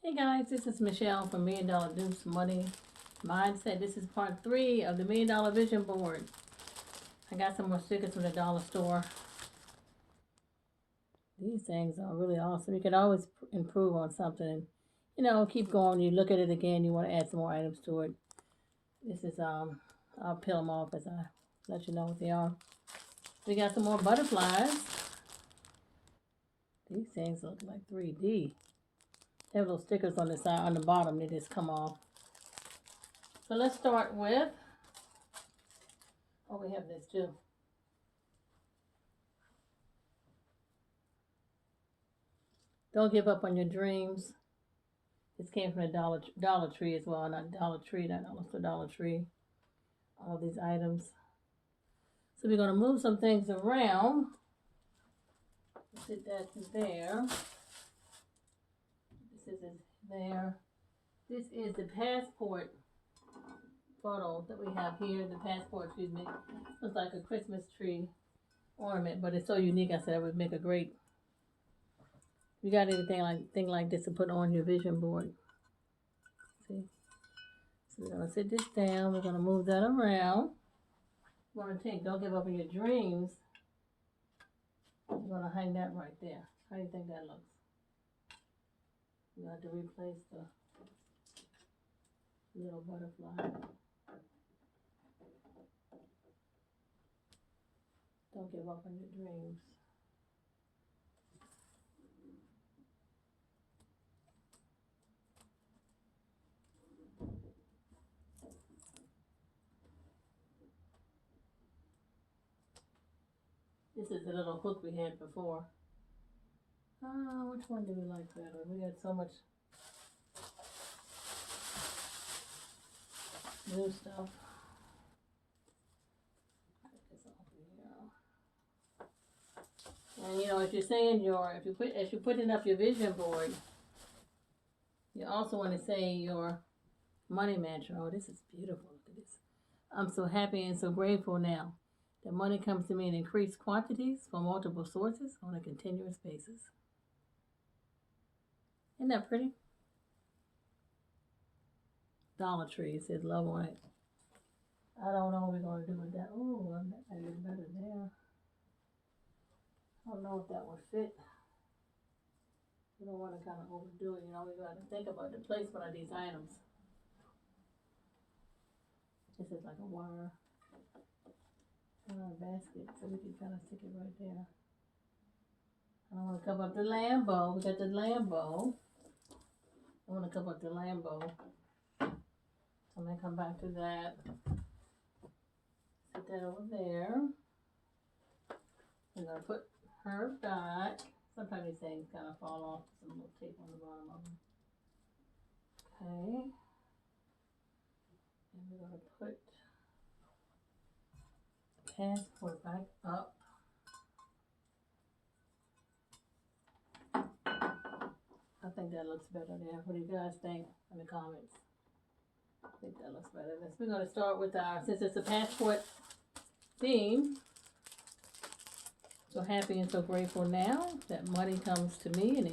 Hey guys, this is Michelle from Million Dollar Dupes Money Mindset. This is part 3 of the Million Dollar Vision Board. I got some more stickers from the dollar store. These things are really awesome. You can always improve on something. You know, keep going. You look at it again. You want to add some more items to it. This is I'll peel them off as I let you know what they are. We got some more butterflies. These things look like 3D. They have little stickers on the side, on the bottom. They just come off. So let's start with, oh, we have this too. Don't give up on your dreams. This came from the Dollar Tree as well, not Dollar Tree, not also Dollar Tree. All these items. So we're going to move some things around. Put that there. This is there. This is the passport photo that we have here. The passport, excuse me. Looks like a Christmas tree ornament, but it's so unique. I said it would make a great. You got anything like this to put on your vision board? See. So we're gonna sit this down. We're gonna move that around. We're gonna take. Don't give up on your dreams. We're gonna hang that right there. How do you think that looks? You have to replace the little butterfly. Don't give up on your dreams. This is the little hook we had before. Which one do we like better? We got so much new stuff. Put this off here. And you know, if you're saying as you're putting up your vision board, you also want to say your money mantra. Oh, this is beautiful. Look at this. I'm so happy and so grateful now that money comes to me in increased quantities from multiple sources on a continuous basis. Isn't that pretty? Dollar Tree, it says love on it. I don't know what we're going to do with that. Oh, that might be better there. I don't know if that would fit. We don't want to kind of overdo it, you know. We got to think about the placement of these items. This is like a wire basket, so we can kind of stick it right there. I want to cover up the Lambo. We got the Lambo. I want to cover up the Lambo. I'm going to come back to that. Put that over there. I'm going to put her back. Sometimes these things kind of fall off. Some little tape on the bottom of them. Okay. And we're going to put the passport back up. I think that looks better there. What do you guys think in the comments? I think that looks better. We're going to start with our, since it's a passport theme, so happy and so grateful now that money comes to me in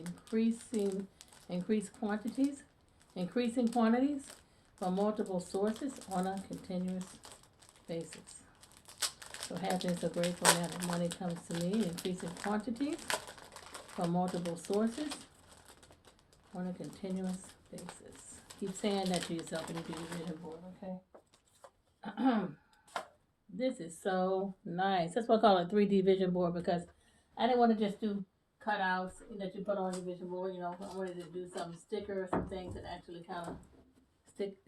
increasing quantities from multiple sources on a continuous basis. So happy and so grateful now that money comes to me in increasing quantities from multiple sources on a continuous basis. Keep saying that to yourself when you do your vision board, okay? This is so nice. That's why I call it 3D vision board, because I didn't want to just do cutouts that you put on your vision board. You know, I wanted to do some stickers, some things that actually kind of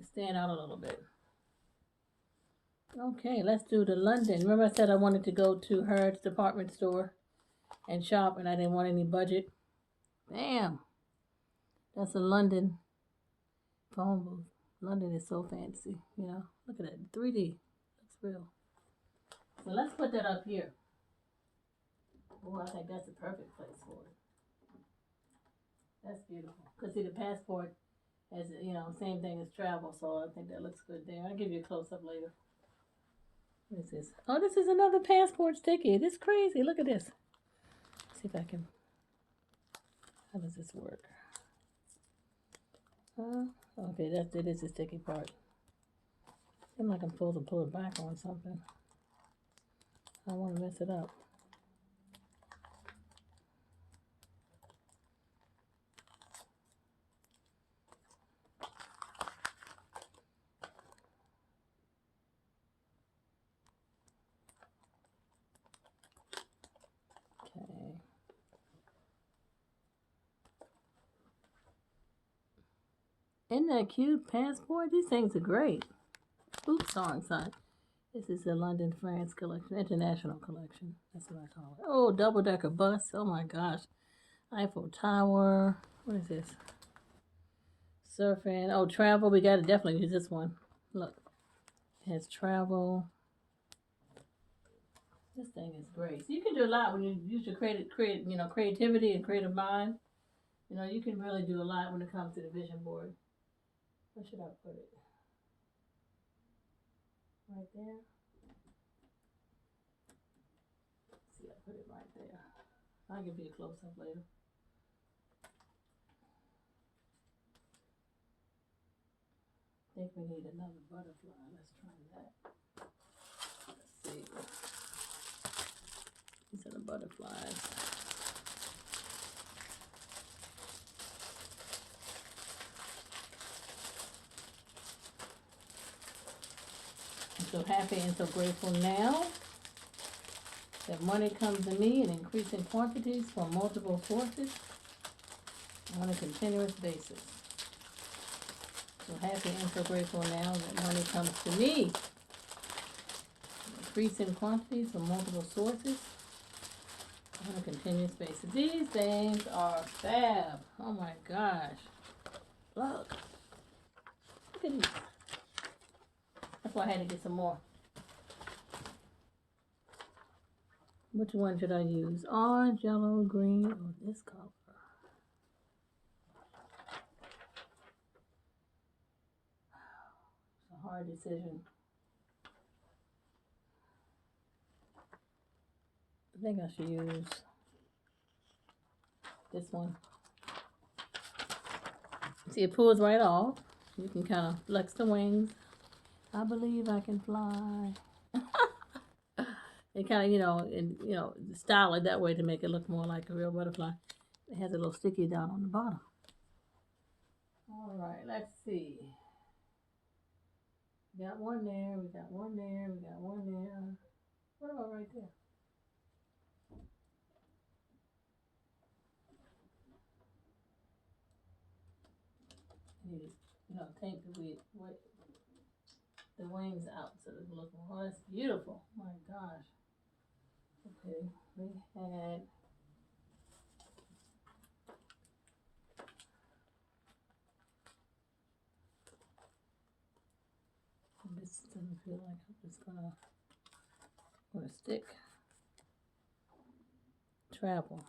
stand out a little bit. Okay, let's do the London. Remember I said I wanted to go to Harrods department store and shop, and I didn't want any budget. Bam! That's a London phone booth. London is so fancy, you know. Look at that, 3D. Looks real. So let's put that up here. Oh, I think that's a perfect place for it. That's beautiful. Because see, the passport has, you know, same thing as travel, so I think that looks good there. I'll give you a close-up later. What is this? Oh, this is another passport sticky. This is crazy. Look at this. Let's see if I can. How does this work? Okay, that is the sticky part. Seems like I'm supposed to pull it back on something. I don't want to mess it up. Okay. Isn't that cute? Passport? These things are great. Oops, sorry, son. This is the London, France collection, international collection. That's what I call it. Oh, double-decker bus. Oh my gosh. Eiffel Tower. What is this? Surfing. Oh, travel. We gotta definitely use this one. Look, it has travel. This thing is great. So you can do a lot when you use your creativity and creative mind. You can really do a lot when it comes to the vision board. Where should I put it? Right there. See, I put it right there. I'll give you a close up later. I think we need another butterfly. Let's try that. Let's see. These are the butterflies. I'm so happy and so grateful now that money comes to me in increasing quantities from multiple sources on a continuous basis. So happy and so grateful now that money comes to me. Increasing quantities from multiple sources on a continuous basis. These things are fab. Oh my gosh. Look. Look at these. That's why I had to get some more. Which one should I use? Orange, yellow, green, or this color? It's a hard decision. I think I should use this one. See, it pulls right off. You can kind of flex the wings. I believe I can fly. And kind of, style it that way to make it look more like a real butterfly. It has a little sticky down on the bottom. All right, let's see. We got one there, we got one there, we got one there. What about right there? I need to, take the wings out so it looks more. Oh, that's beautiful. My gosh. Okay, we had this doesn't feel like it's gonna stick. Travel.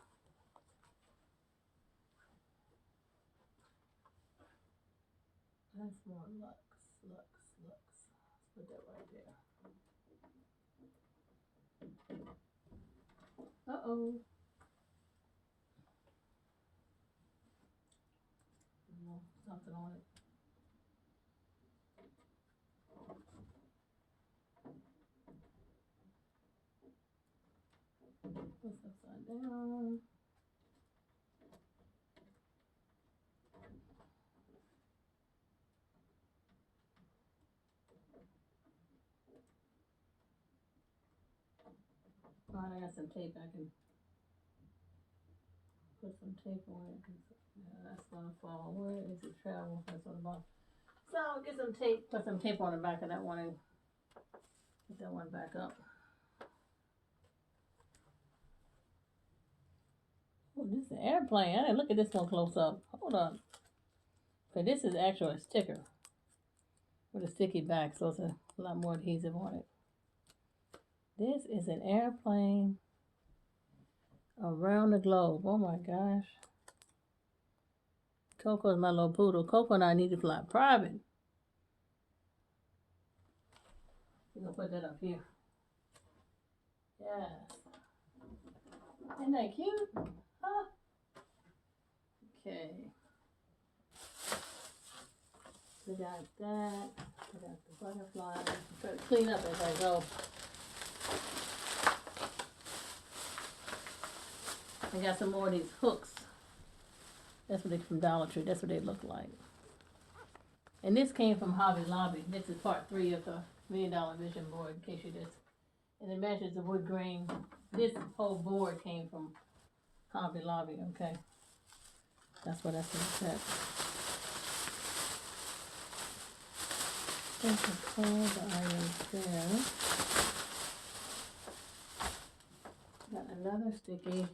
That's more Lux. Let's put that right there. Uh-oh. Something on it. What's upside down? Alright, I got some tape. I can put some tape on it. That's gonna fall. Where is it? Travel. That's on the bottom. So I'll get some tape. Put some tape on the back of that one and get that one back up. Oh, this is an airplane. I didn't look at this one close up. Hold on. Okay, this is actually a sticker with a sticky back, so it's a lot more adhesive on it. This is an airplane around the globe. Oh my gosh. Coco's my little poodle. Coco and I need to fly private. We're gonna put that up here. Yes. Isn't that cute? Huh? Okay. We got that. I got the butterflies. I'm trying to clean up as I go. I got some more of these hooks. That's what they from Dollar Tree. That's what they look like. And this came from Hobby Lobby. This is part 3 of the $1 Million Vision Board, in case you just. And it measures the wood grain. This whole board came from Hobby Lobby, okay? That's what that's in the set. All the items there. Got another sticky.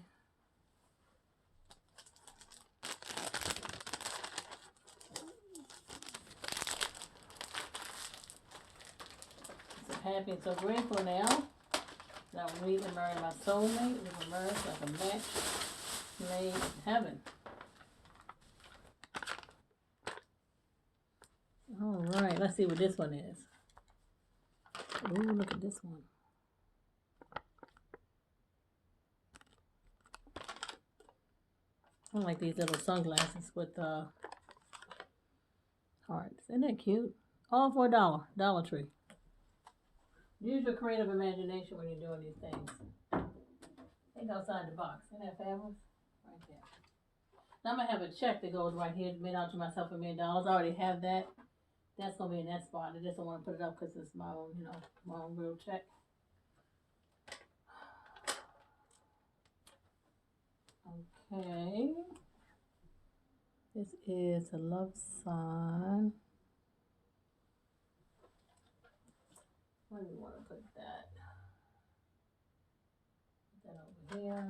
So happy and so grateful now. Now read and marry my soulmate. We will merge like a match made in heaven. All right, let's see what this one is. Ooh, look at this one. I like these little sunglasses with hearts. Isn't that cute? All for $1. Dollar Tree. Use your creative imagination when you're doing these things. Think outside the box. Isn't that fabulous? Right there. Now I'm going to have a check that goes right here, made out to myself $1 million. I already have that. That's going to be in that spot. I just don't want to put it up because it's my own, you know, my own real check. Okay. This is a love sign. Where do you want to put that? Put that over here.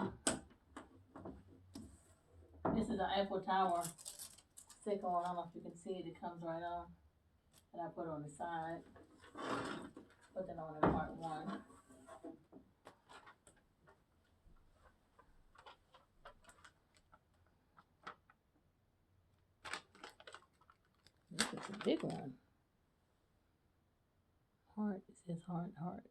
This is an Eiffel Tower sticker on. I don't know if you can see it. It comes right on. And I put it on the side. Put that on in part 1. This is a big one. Heart. It says heart, heart.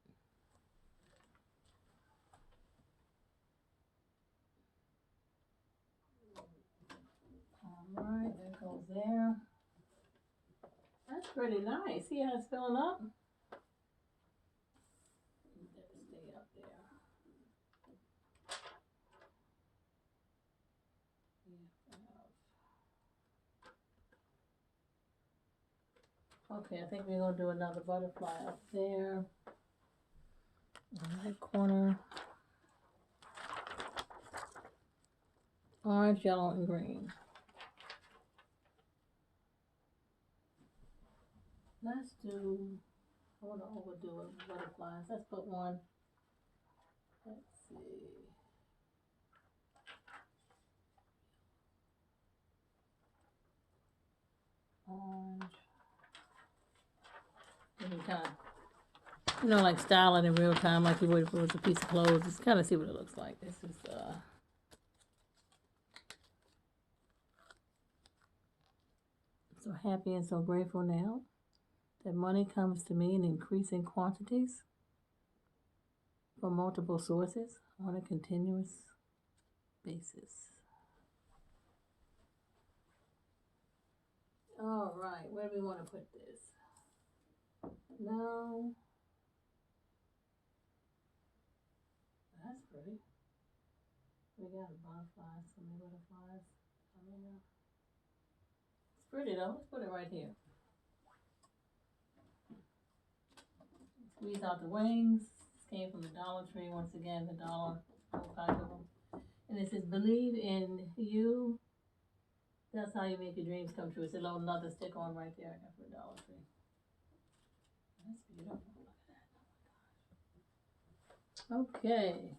Alright, that goes there. That's pretty nice. See how it's filling up? Let it stay up there. Okay, I think we're going to do another butterfly up there. In that corner. Orange, yellow, and green. Let's do, I want to overdo it with butterflies. Let's put one. Let's see. Orange. You can kind of, you know, like style it in real time, like you would if it was a piece of clothes. Just kind of see what it looks like. This is, so happy and so grateful now that money comes to me in increasing quantities from multiple sources on a continuous basis. All right, where do we want to put this? No. That's pretty. We got butterflies, so many butterflies. It's pretty though. Let's put it right here. Squeeze out the wings. This came from the Dollar Tree. Once again, the dollar, whole pack of them. And it says, believe in you. That's how you make your dreams come true. It's a little another stick on right there. I got for the Dollar Tree. That's beautiful. Look at that. Okay.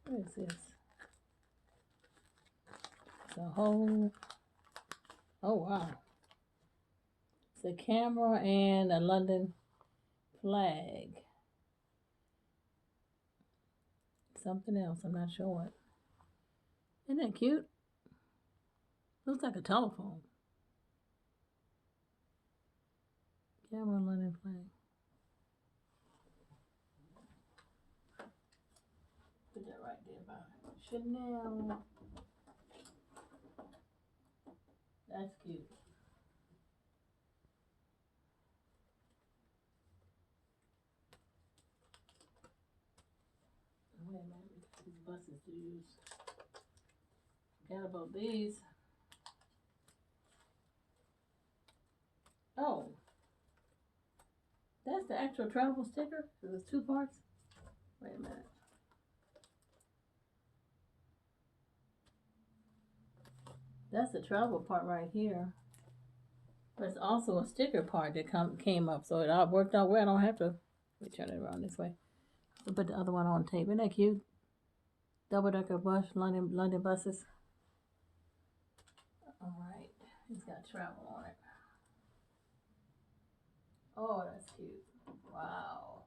What is this? It's a whole, oh wow. It's a camera and a London flag. Something else, I'm not sure what. Isn't that cute? Looks like a telephone. Camera, London flag. Put that right there about Chanel. That's cute. Wait a minute, these buses to use. Forgot about these. Oh, that's the actual travel sticker? So there's two parts? Wait a minute. That's the travel part right here. But it's also a sticker part that came up, so it all worked out well. I don't have to turn it around this way. So put the other one on tape. Isn't that cute? Double-decker bus, London buses. All right, it's got travel on it. Oh, that's cute. Wow.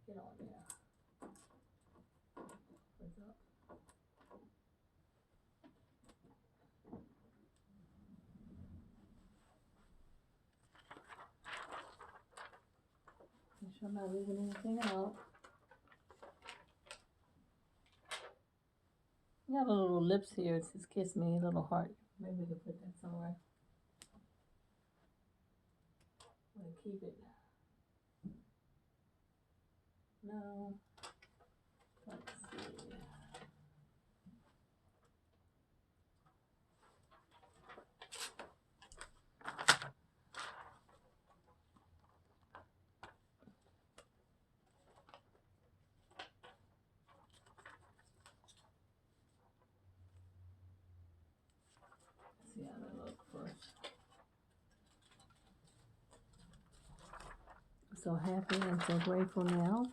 Get on there. What's up? Make sure I'm not leaving anything out. You got a little lips here. It says kiss me, a little heart. Maybe we can put that somewhere. I'm gonna keep it. No. Let's see. See how they look first. So happy and so grateful now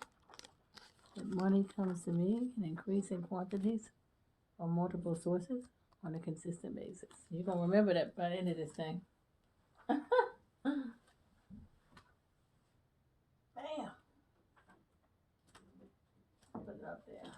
that money comes to me in increasing quantities from multiple sources on a consistent basis. You're going to remember that by the end of this thing. Bam! Put it up there.